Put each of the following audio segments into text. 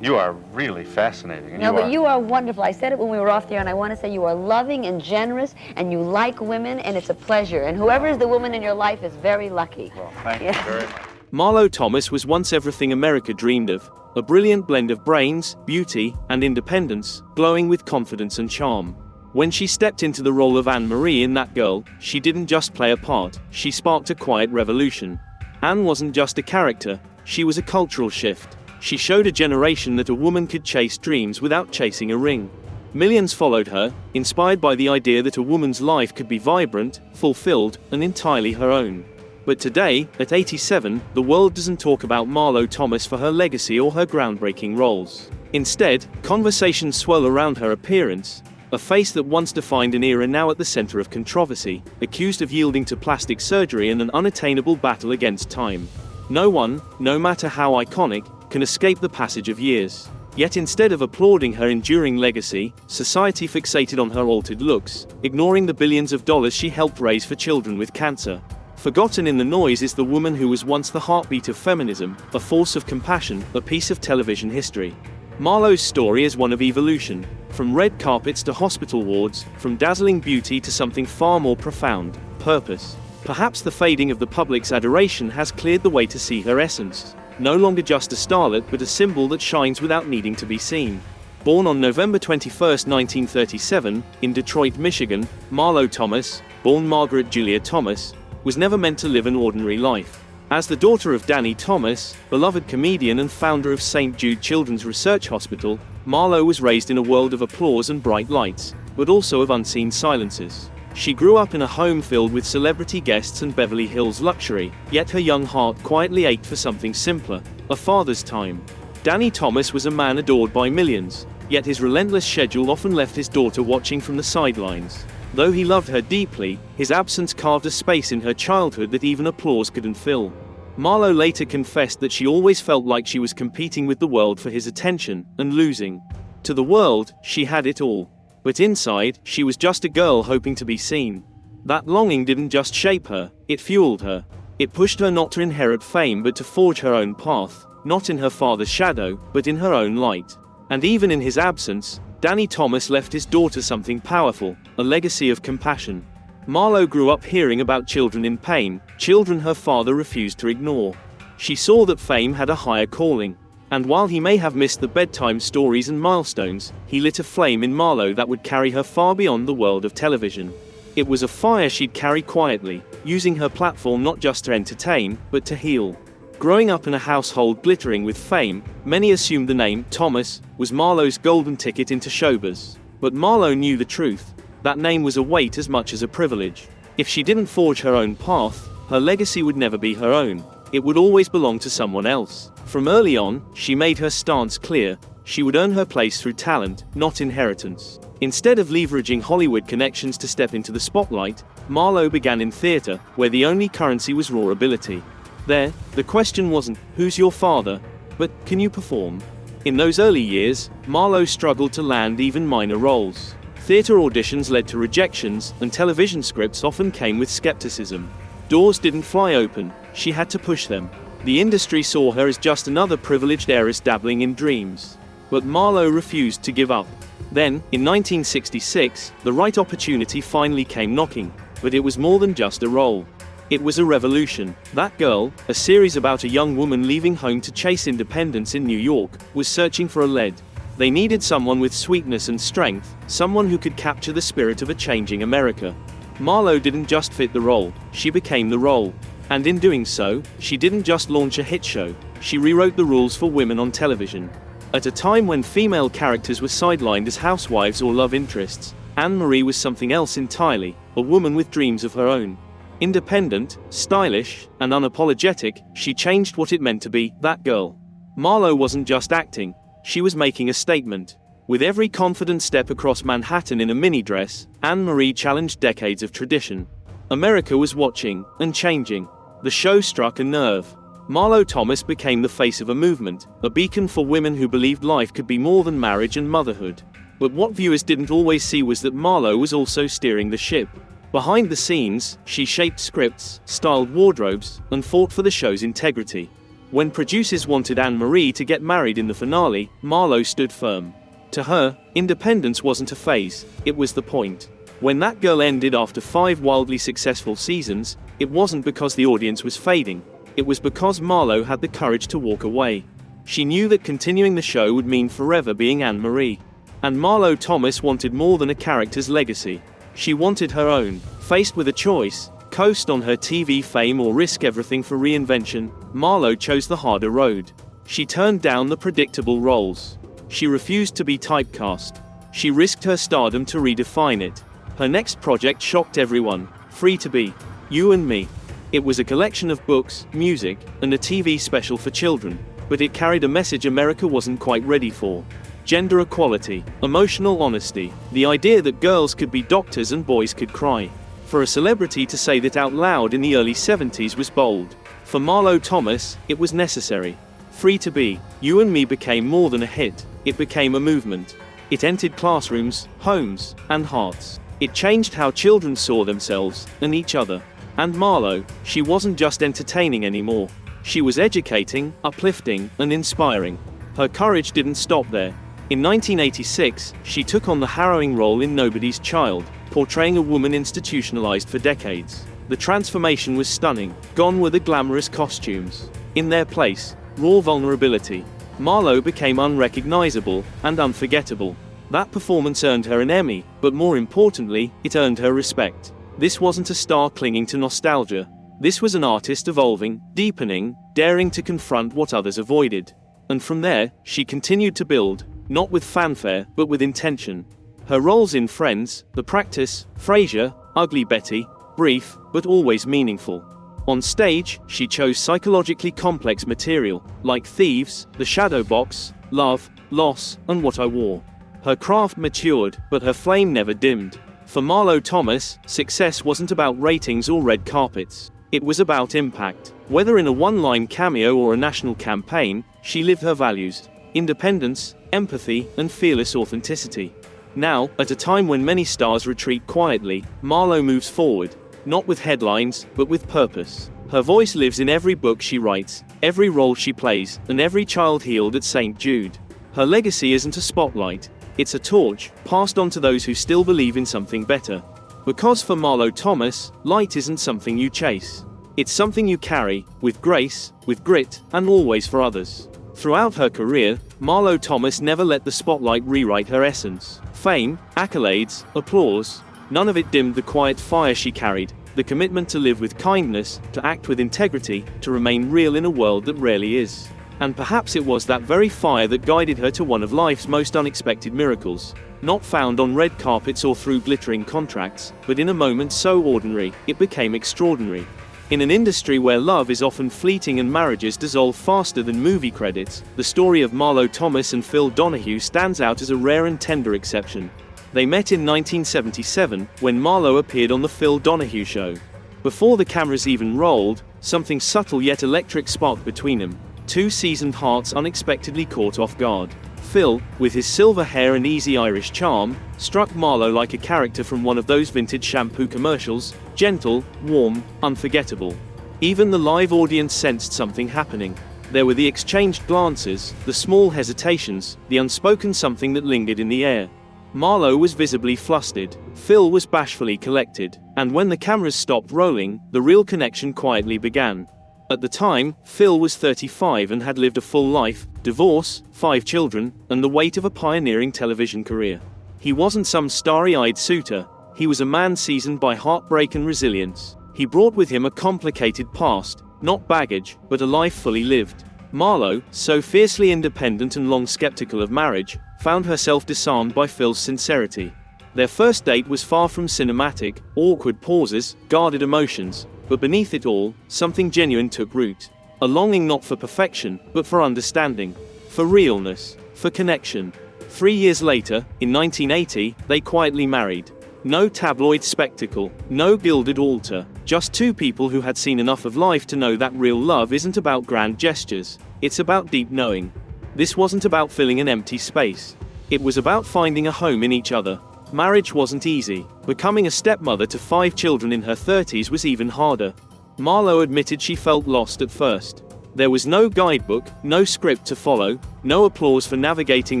You are really fascinating. No, but you are wonderful. I said it when we were off the air, and I want to say you are loving and generous, and you like women, and it's a pleasure. And whoever is the woman in your life is very lucky. Well, thank you very much. Marlo Thomas was once everything America dreamed of, a brilliant blend of brains, beauty, and independence, glowing with confidence and charm. When she stepped into the role of Anne-Marie in That Girl, she didn't just play a part, she sparked a quiet revolution. Anne wasn't just a character, she was a cultural shift. She showed a generation that a woman could chase dreams without chasing a ring. Millions followed her, inspired by the idea that a woman's life could be vibrant, fulfilled, and entirely her own. But today, at 87, the world doesn't talk about Marlo Thomas for her legacy or her groundbreaking roles. Instead, conversations swirl around her appearance, a face that once defined an era now at the center of controversy, accused of yielding to plastic surgery and an unattainable battle against time. No one, no matter how iconic, can escape the passage of years. Yet instead of applauding her enduring legacy, society fixated on her altered looks, ignoring the billions of dollars she helped raise for children with cancer. Forgotten in the noise is the woman who was once the heartbeat of feminism, a force of compassion, a piece of television history. Marlo's story is one of evolution, from red carpets to hospital wards, from dazzling beauty to something far more profound, purpose. Perhaps the fading of the public's adoration has cleared the way to see her essence. No longer just a starlet but a symbol that shines without needing to be seen. Born on November 21, 1937, in Detroit, Michigan, Marlo Thomas, born Margaret Julia Thomas, was never meant to live an ordinary life. As the daughter of Danny Thomas, beloved comedian and founder of St. Jude Children's Research Hospital, Marlo was raised in a world of applause and bright lights, but also of unseen silences. She grew up in a home filled with celebrity guests and Beverly Hills luxury, yet her young heart quietly ached for something simpler, a father's time. Danny Thomas was a man adored by millions, yet his relentless schedule often left his daughter watching from the sidelines. Though he loved her deeply, his absence carved a space in her childhood that even applause couldn't fill. Marlo later confessed that she always felt like she was competing with the world for his attention, and losing. To the world, she had it all. But inside, she was just a girl hoping to be seen. That longing didn't just shape her, it fueled her. It pushed her not to inherit fame but to forge her own path, not in her father's shadow, but in her own light. And even in his absence, Danny Thomas left his daughter something powerful, a legacy of compassion. Marlo grew up hearing about children in pain, children her father refused to ignore. She saw that fame had a higher calling. And while he may have missed the bedtime stories and milestones, he lit a flame in Marlo that would carry her far beyond the world of television. It was a fire she'd carry quietly, using her platform not just to entertain, but to heal. Growing up in a household glittering with fame, many assumed the name Thomas was Marlo's golden ticket into showbiz. But Marlo knew the truth. That name was a weight as much as a privilege. If she didn't forge her own path, her legacy would never be her own. It would always belong to someone else. From early on, she made her stance clear. She would earn her place through talent, not inheritance. Instead of leveraging Hollywood connections to step into the spotlight, Marlo began in theater, where the only currency was raw ability. There, the question wasn't, who's your father? But, can you perform? In those early years, Marlo struggled to land even minor roles. Theater auditions led to rejections, and television scripts often came with skepticism. Doors didn't fly open, she had to push them. The industry saw her as just another privileged heiress dabbling in dreams. But Marlo refused to give up. Then, in 1966, the right opportunity finally came knocking. But it was more than just a role. It was a revolution. That Girl, a series about a young woman leaving home to chase independence in New York, was searching for a lead. They needed someone with sweetness and strength, someone who could capture the spirit of a changing America. Marlo didn't just fit the role, she became the role. And in doing so, she didn't just launch a hit show, she rewrote the rules for women on television. At a time when female characters were sidelined as housewives or love interests, Anne-Marie was something else entirely, a woman with dreams of her own. Independent, stylish, and unapologetic, she changed what it meant to be that girl. Marlo wasn't just acting, she was making a statement. With every confident step across Manhattan in a mini dress, Anne-Marie challenged decades of tradition. America was watching, and changing. The show struck a nerve. Marlo Thomas became the face of a movement, a beacon for women who believed life could be more than marriage and motherhood. But what viewers didn't always see was that Marlo was also steering the ship. Behind the scenes, she shaped scripts, styled wardrobes, and fought for the show's integrity. When producers wanted Anne-Marie to get married in the finale, Marlo stood firm. To her, independence wasn't a phase, it was the point. When That Girl ended after 5 wildly successful seasons, it wasn't because the audience was fading, it was because Marlo had the courage to walk away. She knew that continuing the show would mean forever being Anne-Marie. And Marlo Thomas wanted more than a character's legacy. She wanted her own. Faced with a choice, coast on her TV fame or risk everything for reinvention, Marlo chose the harder road. She turned down the predictable roles. She refused to be typecast. She risked her stardom to redefine it. Her next project shocked everyone, Free to Be, You and Me. It was a collection of books, music, and a TV special for children, but it carried a message America wasn't quite ready for. Gender equality, emotional honesty, the idea that girls could be doctors and boys could cry. For a celebrity to say that out loud in the early 70s was bold. For Marlo Thomas, it was necessary. Free to Be, You and Me became more than a hit, it became a movement. It entered classrooms, homes, and hearts. It changed how children saw themselves, and each other. And Marlo, she wasn't just entertaining anymore. She was educating, uplifting, and inspiring. Her courage didn't stop there. In 1986, she took on the harrowing role in Nobody's Child, portraying a woman institutionalized for decades. The transformation was stunning. Gone were the glamorous costumes. In their place, raw vulnerability. Marlo became unrecognizable and unforgettable. That performance earned her an Emmy, but more importantly, it earned her respect. This wasn't a star clinging to nostalgia. This was an artist evolving, deepening, daring to confront what others avoided. And from there, she continued to build, not with fanfare, but with intention. Her roles in Friends, The Practice, Frasier, Ugly Betty, brief, but always meaningful. On stage, she chose psychologically complex material, like Thieves, The Shadow Box, Love, Loss, and What I Wore. Her craft matured, but her flame never dimmed. For Marlo Thomas, success wasn't about ratings or red carpets. It was about impact. Whether in a one-line cameo or a national campaign, she lived her values: independence, empathy, and fearless authenticity. Now, at a time when many stars retreat quietly, Marlo moves forward, not with headlines, but with purpose. Her voice lives in every book she writes, every role she plays, and every child healed at St. Jude. Her legacy isn't a spotlight, it's a torch, passed on to those who still believe in something better. Because for Marlo Thomas, light isn't something you chase. It's something you carry, with grace, with grit, and always for others. Throughout her career, Marlo Thomas never let the spotlight rewrite her essence. Fame, accolades, applause, none of it dimmed the quiet fire she carried, the commitment to live with kindness, to act with integrity, to remain real in a world that rarely is. And perhaps it was that very fire that guided her to one of life's most unexpected miracles. Not found on red carpets or through glittering contracts, but in a moment so ordinary, it became extraordinary. In an industry where love is often fleeting and marriages dissolve faster than movie credits, the story of Marlo Thomas and Phil Donahue stands out as a rare and tender exception. They met in 1977, when Marlo appeared on The Phil Donahue Show. Before the cameras even rolled, something subtle yet electric sparked between them. Two seasoned hearts unexpectedly caught off guard. Phil, with his silver hair and easy Irish charm, struck Marlo like a character from one of those vintage shampoo commercials, gentle, warm, unforgettable. Even the live audience sensed something happening. There were the exchanged glances, the small hesitations, the unspoken something that lingered in the air. Marlo was visibly flustered, Phil was bashfully collected, and when the cameras stopped rolling, the real connection quietly began. At the time, Phil was 35 and had lived a full life, divorce, 5 children, and the weight of a pioneering television career. He wasn't some starry-eyed suitor, he was a man seasoned by heartbreak and resilience. He brought with him a complicated past, not baggage, but a life fully lived. Marlo, so fiercely independent and long skeptical of marriage, found herself disarmed by Phil's sincerity. Their first date was far from cinematic, awkward pauses, guarded emotions, but beneath it all, something genuine took root. A longing not for perfection, but for understanding, for realness, for connection. 3 years later, in 1980, they quietly married. No tabloid spectacle, no gilded altar, just two people who had seen enough of life to know that real love isn't about grand gestures, it's about deep knowing. This wasn't about filling an empty space. It was about finding a home in each other. Marriage wasn't easy. Becoming a stepmother to 5 children in her 30s was even harder. Marlo admitted she felt lost at first. There was no guidebook, no script to follow, no applause for navigating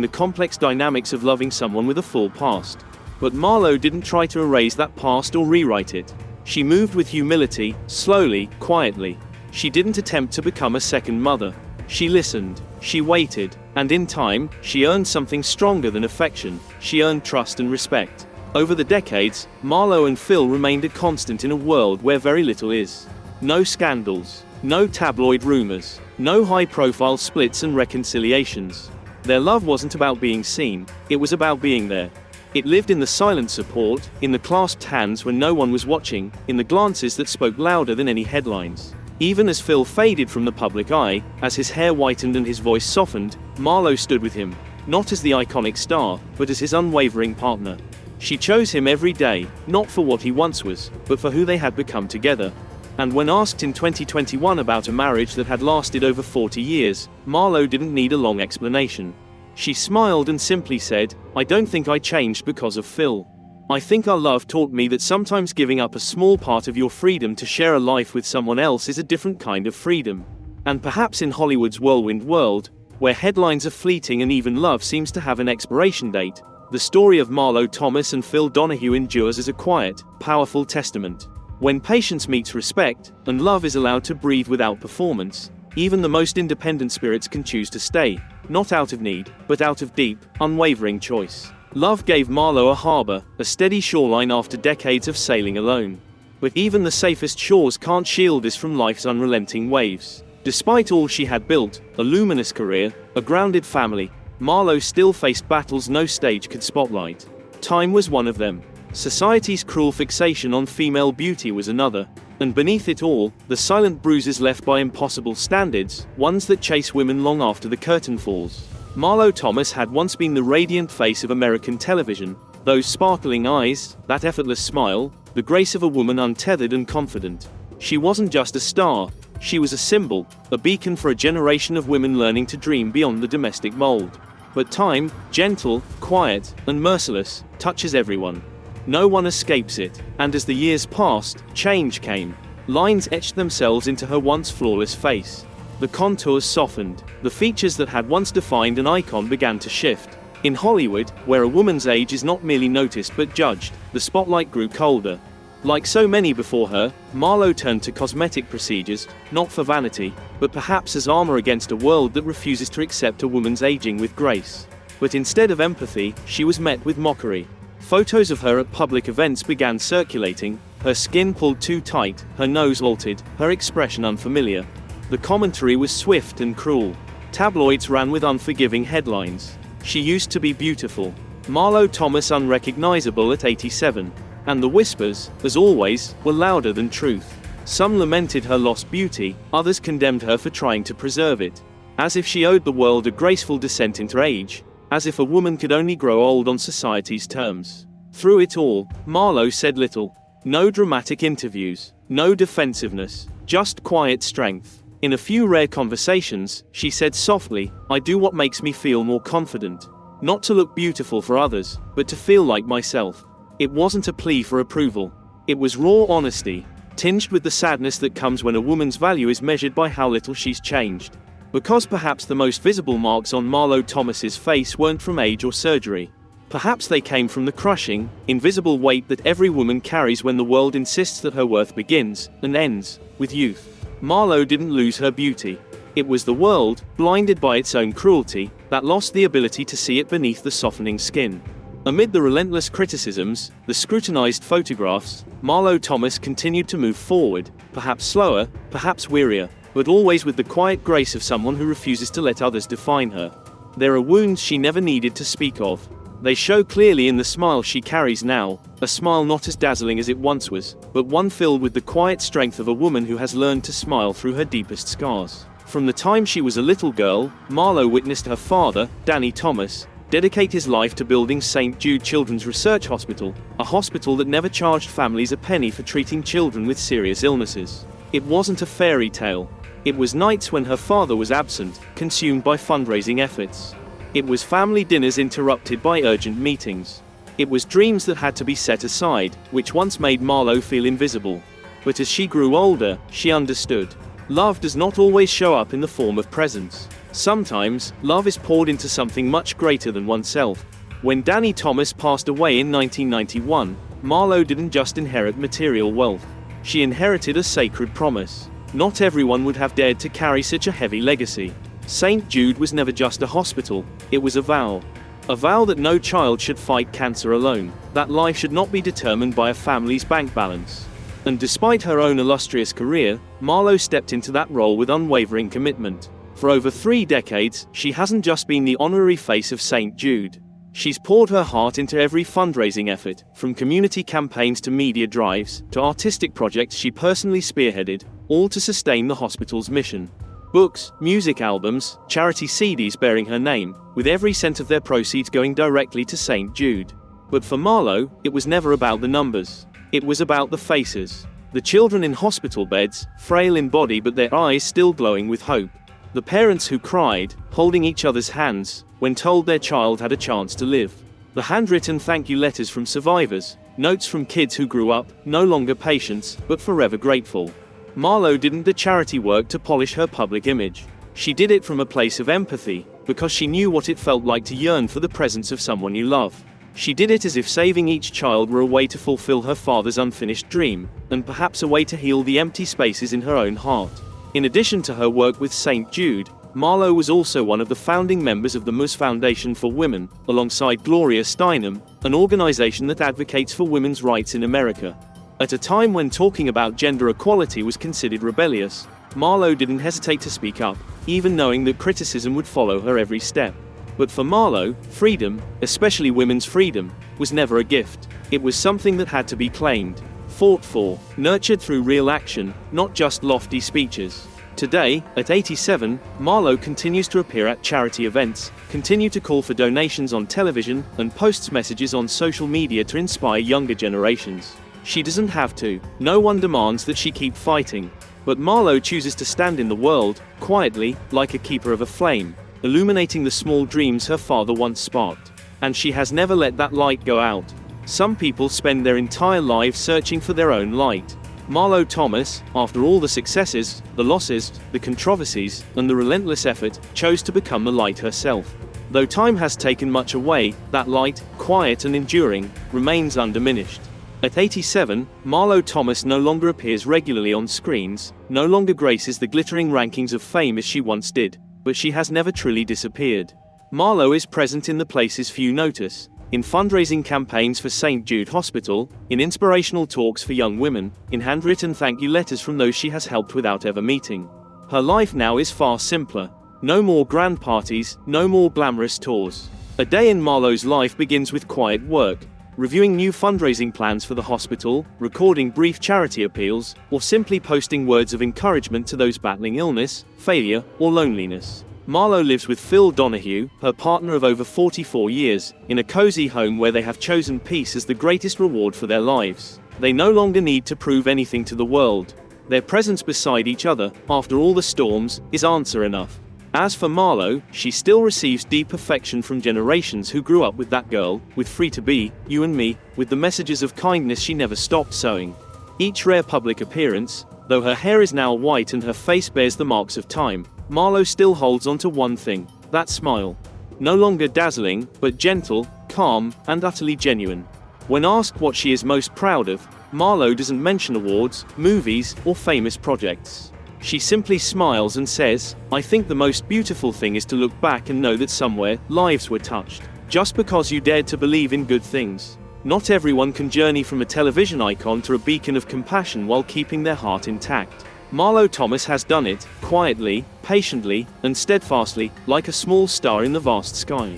the complex dynamics of loving someone with a full past. But Marlo didn't try to erase that past or rewrite it. She moved with humility, slowly, quietly. She didn't attempt to become a second mother. She listened, she waited, and in time, she earned something stronger than affection. She earned trust and respect. Over the decades, Marlo and Phil remained a constant in a world where very little is. No scandals, no tabloid rumors, no high-profile splits and reconciliations. Their love wasn't about being seen, it was about being there. It lived in the silent support, in the clasped hands when no one was watching, in the glances that spoke louder than any headlines. Even as Phil faded from the public eye, as his hair whitened and his voice softened, Marlo stood with him, not as the iconic star, but as his unwavering partner. She chose him every day, not for what he once was, but for who they had become together. And when asked in 2021 about a marriage that had lasted over 40 years, Marlo didn't need a long explanation. She smiled and simply said, "I don't think I changed because of Phil. I think our love taught me that sometimes giving up a small part of your freedom to share a life with someone else is a different kind of freedom." And perhaps in Hollywood's whirlwind world, where headlines are fleeting and even love seems to have an expiration date, the story of Marlo Thomas and Phil Donahue endures as a quiet, powerful testament. When patience meets respect, and love is allowed to breathe without performance, even the most independent spirits can choose to stay, not out of need, but out of deep, unwavering choice. Love gave Marlo a harbor, a steady shoreline after decades of sailing alone. But even the safest shores can't shield us from life's unrelenting waves. Despite all she had built, a luminous career, a grounded family, Marlo still faced battles no stage could spotlight. Time was one of them. Society's cruel fixation on female beauty was another. And beneath it all, the silent bruises left by impossible standards, ones that chase women long after the curtain falls. Marlo Thomas had once been the radiant face of American television, those sparkling eyes, that effortless smile, the grace of a woman untethered and confident. She wasn't just a star, she was a symbol, a beacon for a generation of women learning to dream beyond the domestic mold. But time, gentle, quiet, and merciless, touches everyone. No one escapes it, and as the years passed, change came. Lines etched themselves into her once flawless face. The contours softened, the features that had once defined an icon began to shift. In Hollywood, where a woman's age is not merely noticed but judged, the spotlight grew colder. Like so many before her, Marlo turned to cosmetic procedures, not for vanity, but perhaps as armor against a world that refuses to accept a woman's aging with grace. But instead of empathy, she was met with mockery. Photos of her at public events began circulating, her skin pulled too tight, her nose altered, her expression unfamiliar. The commentary was swift and cruel. Tabloids ran with unforgiving headlines. She used to be beautiful. Marlo Thomas unrecognizable at 87. And the whispers, as always, were louder than truth. Some lamented her lost beauty, others condemned her for trying to preserve it. As if she owed the world a graceful descent into age. As if a woman could only grow old on society's terms. Through it all, Marlo said little. No dramatic interviews, no defensiveness, just quiet strength. In a few rare conversations, she said softly, "I do what makes me feel more confident. Not to look beautiful for others, but to feel like myself." It wasn't a plea for approval. It was raw honesty, tinged with the sadness that comes when a woman's value is measured by how little she's changed. Because perhaps the most visible marks on Marlo Thomas's face weren't from age or surgery. Perhaps they came from the crushing, invisible weight that every woman carries when the world insists that her worth begins, and ends, with youth. Marlo didn't lose her beauty. It was the world, blinded by its own cruelty, that lost the ability to see it beneath the softening skin. Amid the relentless criticisms, the scrutinized photographs, Marlo Thomas continued to move forward, perhaps slower, perhaps wearier, but always with the quiet grace of someone who refuses to let others define her. There are wounds she never needed to speak of. They show clearly in the smile she carries now, a smile not as dazzling as it once was, but one filled with the quiet strength of a woman who has learned to smile through her deepest scars. From the time she was a little girl, Marlo witnessed her father, Danny Thomas, dedicate his life to building St. Jude Children's Research Hospital, a hospital that never charged families a penny for treating children with serious illnesses. It wasn't a fairy tale. It was nights when her father was absent, consumed by fundraising efforts. It was family dinners interrupted by urgent meetings. It was dreams that had to be set aside, which once made Marlo feel invisible. But as she grew older, she understood. Love does not always show up in the form of presents. Sometimes, love is poured into something much greater than oneself. When Danny Thomas passed away in 1991, Marlo didn't just inherit material wealth. She inherited a sacred promise. Not everyone would have dared to carry such a heavy legacy. St. Jude was never just a hospital, it was a vow. A vow that no child should fight cancer alone, that life should not be determined by a family's bank balance. And despite her own illustrious career, Marlo stepped into that role with unwavering commitment. For over 3 decades, she hasn't just been the honorary face of St. Jude. She's poured her heart into every fundraising effort, from community campaigns to media drives, to artistic projects she personally spearheaded, all to sustain the hospital's mission. Books, music albums, charity CDs bearing her name, with every cent of their proceeds going directly to St. Jude. But for Marlo, it was never about the numbers. It was about the faces. The children in hospital beds, frail in body but their eyes still glowing with hope. The parents who cried, holding each other's hands, when told their child had a chance to live. The handwritten thank you letters from survivors, notes from kids who grew up, no longer patients, but forever grateful. Marlo didn't do charity work to polish her public image. She did it from a place of empathy, because she knew what it felt like to yearn for the presence of someone you love. She did it as if saving each child were a way to fulfill her father's unfinished dream, and perhaps a way to heal the empty spaces in her own heart. In addition to her work with St. Jude, Marlo was also one of the founding members of the Ms. Foundation for Women, alongside Gloria Steinem, an organization that advocates for women's rights in America. At a time when talking about gender equality was considered rebellious, Marlo didn't hesitate to speak up, even knowing that criticism would follow her every step. But for Marlo, freedom, especially women's freedom, was never a gift. It was something that had to be claimed, fought for, nurtured through real action, not just lofty speeches. Today, at 87, Marlo continues to appear at charity events, continue to call for donations on television, and posts messages on social media to inspire younger generations. She doesn't have to. No one demands that she keep fighting. But Marlo chooses to stand in the world, quietly, like a keeper of a flame, illuminating the small dreams her father once sparked. And she has never let that light go out. Some people spend their entire lives searching for their own light. Marlo Thomas, after all the successes, the losses, the controversies, and the relentless effort, chose to become the light herself. Though time has taken much away, that light, quiet and enduring, remains undiminished. At 87, Marlo Thomas no longer appears regularly on screens, no longer graces the glittering rankings of fame as she once did, but she has never truly disappeared. Marlo is present in the places few notice, in fundraising campaigns for St. Jude Hospital, in inspirational talks for young women, in handwritten thank you letters from those she has helped without ever meeting. Her life now is far simpler. No more grand parties, no more glamorous tours. A day in Marlo's life begins with quiet work, reviewing new fundraising plans for the hospital, recording brief charity appeals, or simply posting words of encouragement to those battling illness, failure, or loneliness. Marlo lives with Phil Donahue, her partner of over 44 years, in a cozy home where they have chosen peace as the greatest reward for their lives. They no longer need to prove anything to the world. Their presence beside each other, after all the storms, is answer enough. As for Marlo, she still receives deep affection from generations who grew up with that girl, with Free to Be, You and Me, with the messages of kindness she never stopped sowing. Each rare public appearance, though her hair is now white and her face bears the marks of time, Marlo still holds on to one thing, that smile. No longer dazzling, but gentle, calm, and utterly genuine. When asked what she is most proud of, Marlo doesn't mention awards, movies, or famous projects. She simply smiles and says, "I think the most beautiful thing is to look back and know that somewhere, lives were touched. Just because you dared to believe in good things." Not everyone can journey from a television icon to a beacon of compassion while keeping their heart intact. Marlo Thomas has done it, quietly, patiently, and steadfastly, like a small star in the vast sky.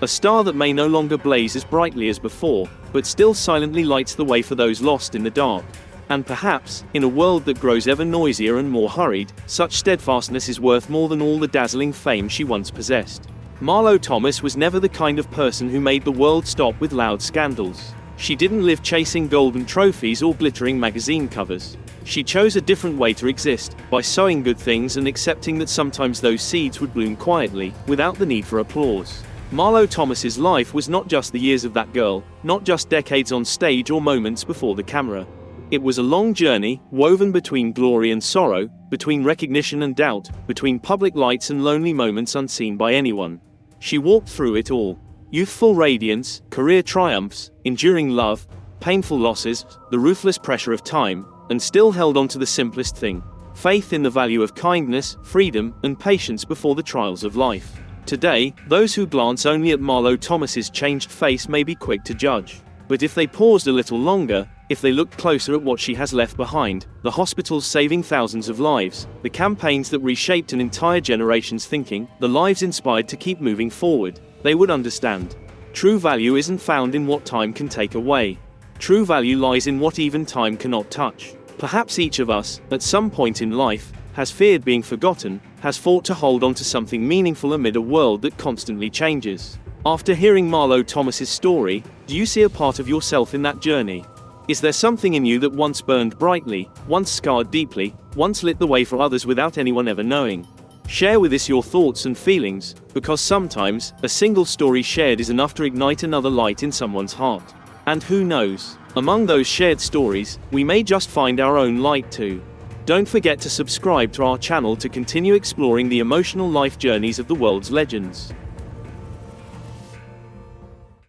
A star that may no longer blaze as brightly as before, but still silently lights the way for those lost in the dark. And perhaps, in a world that grows ever noisier and more hurried, such steadfastness is worth more than all the dazzling fame she once possessed. Marlo Thomas was never the kind of person who made the world stop with loud scandals. She didn't live chasing golden trophies or glittering magazine covers. She chose a different way to exist, by sowing good things and accepting that sometimes those seeds would bloom quietly, without the need for applause. Marlo Thomas's life was not just the years of that girl, not just decades on stage or moments before the camera. It was a long journey, woven between glory and sorrow, between recognition and doubt, between public lights and lonely moments unseen by anyone. She walked through it all. Youthful radiance, career triumphs, enduring love, painful losses, the ruthless pressure of time, and still held on to the simplest thing: faith in the value of kindness, freedom, and patience before the trials of life. Today, those who glance only at Marlo Thomas's changed face may be quick to judge. But if they paused a little longer, if they looked closer at what she has left behind, the hospitals saving thousands of lives, the campaigns that reshaped an entire generation's thinking, the lives inspired to keep moving forward, they would understand. True value isn't found in what time can take away. True value lies in what even time cannot touch. Perhaps each of us, at some point in life, has feared being forgotten, has fought to hold on to something meaningful amid a world that constantly changes. After hearing Marlo Thomas's story, do you see a part of yourself in that journey? Is there something in you that once burned brightly, once scarred deeply, once lit the way for others without anyone ever knowing? Share with us your thoughts and feelings, because sometimes, a single story shared is enough to ignite another light in someone's heart. And who knows, among those shared stories, we may just find our own light too. Don't forget to subscribe to our channel to continue exploring the emotional life journeys of the world's legends.